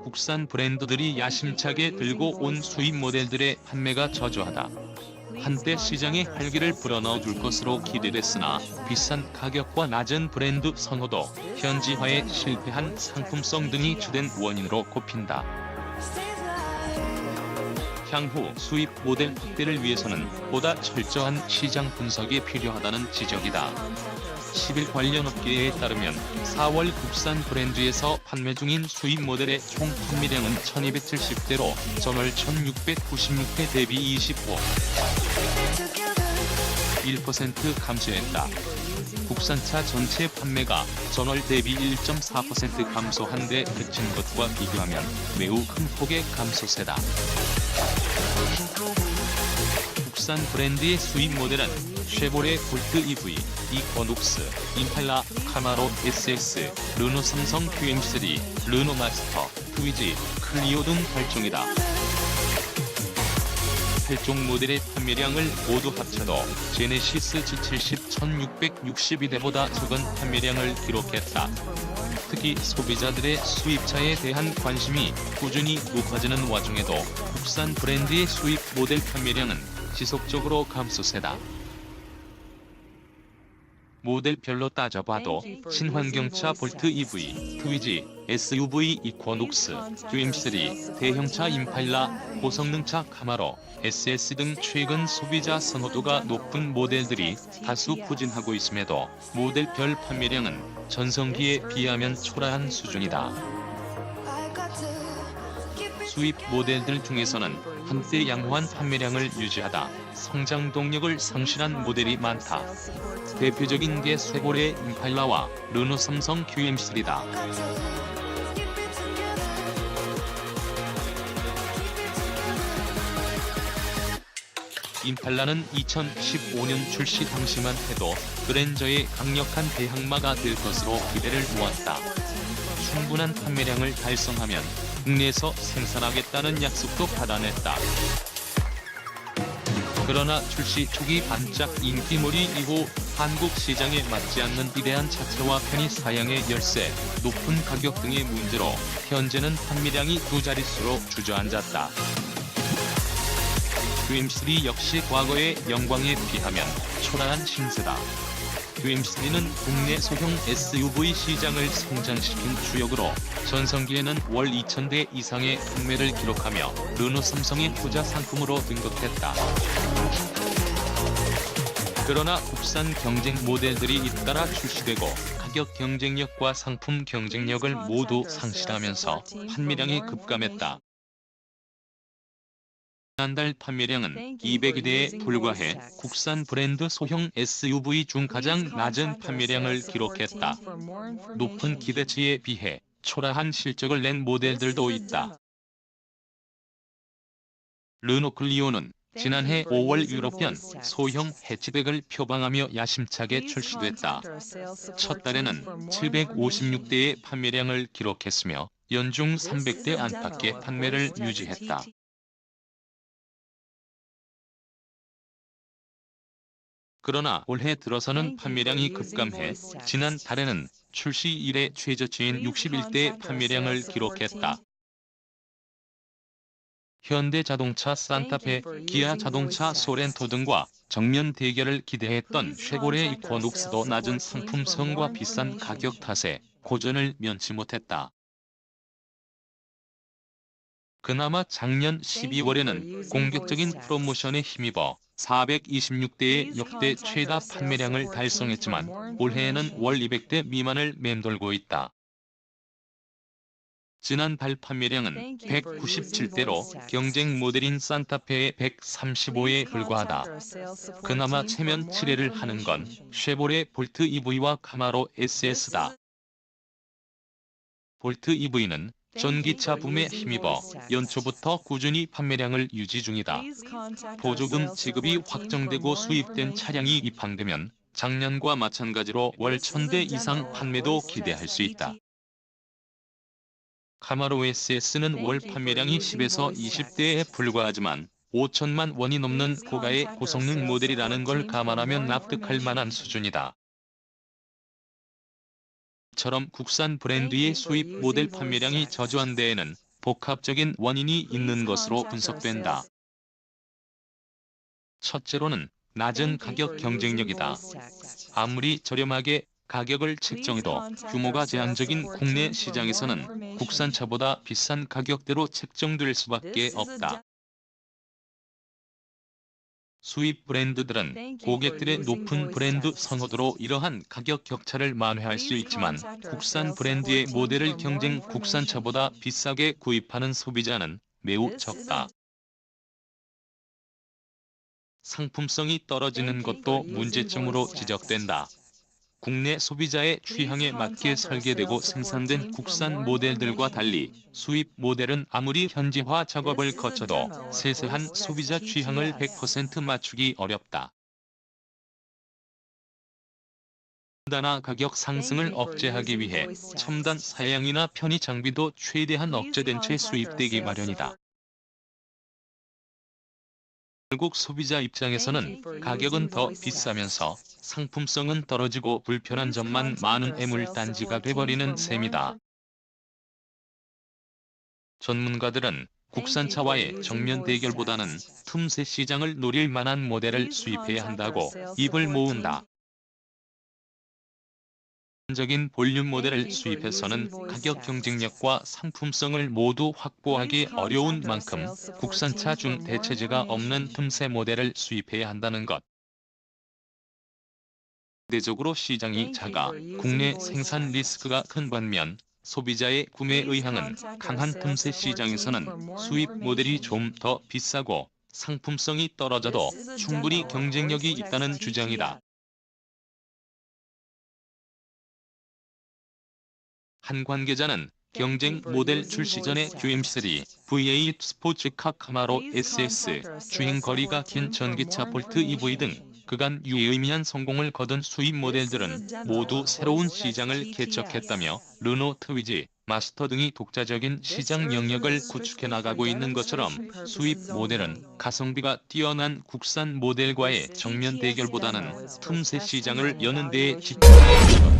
국산 브랜드들이 야심차게 들고 온 수입 모델들의 판매가 저조하다. 한때 시장에 활기를 불어넣어줄 것으로 기대됐으나 비싼 가격과 낮은 브랜드 선호도, 현지화에 실패한 상품성 등이 주된 원인으로 꼽힌다. 향후 수입 모델 확대를 위해서는 보다 철저한 시장 분석이 필요하다는 지적이다. 10일 관련 업계에 따르면 4월 국산 브랜드에서 판매 중인 수입 모델의 총 판매량은 1270대로 전월 1696대 대비 1% 감소했다. 국산차 전체 판매가 전월 대비 1.4% 감소한 데 그친 것과 비교하면 매우 큰 폭의 감소세다. 국산 브랜드의 수입 모델은 쉐보레 볼트 EV, 이쿼녹스, 임팔라, 카마로 SS, 르노 삼성 QM3, 르노 마스터, 트위지, 클리오 등 8종이다. 8종 모델의 판매량을 모두 합쳐도 제네시스 G70 1662대보다 적은 판매량을 기록했다. 특히 소비자들의 수입차에 대한 관심이 꾸준히 높아지는 와중에도 국산 브랜드의 수입 모델 판매량은 지속적으로 감소세다. 모델별로 따져봐도 친환경차 볼트 EV, 트위지, SUV 이쿼녹스, QM3, 대형차 임팔라, 고성능차 카마로, SS 등 최근 소비자 선호도가 높은 모델들이 다수 부진하고 있음에도 모델별 판매량은 전성기에 비하면 초라한 수준이다. 수입 모델들 중에서는 한때 양호한 판매량을 유지하다 성장 동력을 상실한 모델이 많다. 대표적인 게 쉐보레 임팔라와 르노 삼성 QM3다. 임팔라는 2015년 출시 당시만 해도 그랜저의 강력한 대항마가 될 것으로 기대를 모았다. 충분한 판매량을 달성하면 국내에서 생산하겠다는 약속도 받아냈다. 그러나 출시 초기 반짝 인기몰이 이후 한국 시장에 맞지 않는 위대한 차체와 편의 사양의 열세, 높은 가격 등의 문제로 현재는 판매량이 두 자릿수로 주저앉았다. QM3 역시 과거의 영광에 비하면 초라한 신세다. QM3는 국내 소형 SUV 시장을 성장시킨 주역으로 전성기에는 월 2,000대 이상의 판매를 기록하며 르노 삼성의 후자 상품으로 등극했다. 그러나 국산 경쟁 모델들이 잇따라 출시되고 가격 경쟁력과 상품 경쟁력을 모두 상실하면서 판매량이 급감했다. 지난달 판매량은 202대에 불과해 국산 브랜드 소형 SUV 중 가장 낮은 판매량을 기록했다. 높은 기대치에 비해 초라한 실적을 낸 모델들도 있다. 르노 클리오는 지난해 5월 유럽연 소형 해치백을 표방하며 야심차게 출시됐다. 첫 달에는 756대의 판매량을 기록했으며 연중 300대 안팎의 판매를 유지했다. 그러나 올해 들어서는 판매량이 급감해 지난 달에는 출시 이래 최저치인 61대 판매량을 기록했다. 현대자동차 산타페, 기아자동차 소렌토 등과 정면 대결을 기대했던 쉐보레 이쿼녹스도 낮은 상품성과 비싼 가격 탓에 고전을 면치 못했다. 그나마 작년 12월에는 공격적인 프로모션에 힘입어 426대의 역대 최다 판매량을 달성했지만 올해에는 월 200대 미만을 맴돌고 있다. 지난달 판매량은 197대로 경쟁 모델인 산타페의 135에 불과하다. 그나마 체면 7회를 하는 건 쉐보레 볼트 EV와 카마로 SS다. 볼트 EV는 전기차 붐에 힘입어 연초부터 꾸준히 판매량을 유지 중이다. 보조금 지급이 확정되고 수입된 차량이 입항되면 작년과 마찬가지로 월 1,000대 이상 판매도 기대할 수 있다. 카마로 SS는 월 판매량이 10에서 20대에 불과하지만 5천만 원이 넘는 고가의 고성능 모델이라는 걸 감안하면 납득할 만한 수준이다. 처럼 국산 브랜드의 수입 모델 판매량이 저조한 데에는 복합적인 원인이 있는 것으로 분석된다. 첫째로는 낮은 가격 경쟁력이다. 아무리 저렴하게 가격을 책정해도 규모가 제한적인 국내 시장에서는 국산차보다 비싼 가격대로 책정될 수밖에 없다. 수입 브랜드들은 고객들의 높은 브랜드 선호도로 이러한 가격 격차를 만회할 수 있지만 국산 브랜드의 모델을 경쟁 국산차보다 비싸게 구입하는 소비자는 매우 적다. 상품성이 떨어지는 것도 문제점으로 지적된다. 국내 소비자의 취향에 맞게 설계되고 생산된 국산 모델들과 달리 수입 모델은 아무리 현지화 작업을 거쳐도 세세한 소비자 취향을 100% 맞추기 어렵다. 단나 가격 상승을 억제하기 위해 첨단 사양이나 편의 장비도 최대한 억제된 채 수입되기 마련이다. 결국 소비자 입장에서는 가격은 더 비싸면서 상품성은 떨어지고 불편한 점만 많은 애물단지가 돼버리는 셈이다. 전문가들은 국산차와의 정면 대결보다는 틈새 시장을 노릴 만한 모델을 수입해야 한다고 입을 모은다. 적인 볼륨 모델을 수입해서는 가격 경쟁력과 상품성을 모두 확보하기 어려운 만큼 국산차 중 대체제가 없는 틈새 모델을 수입해야 한다는 것. 상대적으로 시장이 작아 국내 생산 리스크가 큰 반면 소비자의 구매 의향은 강한 틈새 시장에서는 수입 모델이 좀 더 비싸고 상품성이 떨어져도 충분히 경쟁력이 있다는 주장이다. 한 관계자는 경쟁 모델 출시 전에 QM3, V8 스포츠카 카마로 SS, 주행 거리가 긴 전기차 볼트 EV 등 그간 유의미한 성공을 거둔 수입 모델들은 모두 새로운 시장을 개척했다며 르노 트위지, 마스터 등이 독자적인 시장 영역을 구축해 나가고 있는 것처럼 수입 모델은 가성비가 뛰어난 국산 모델과의 정면 대결보다는 틈새 시장을 여는 데에 집중하고 있다.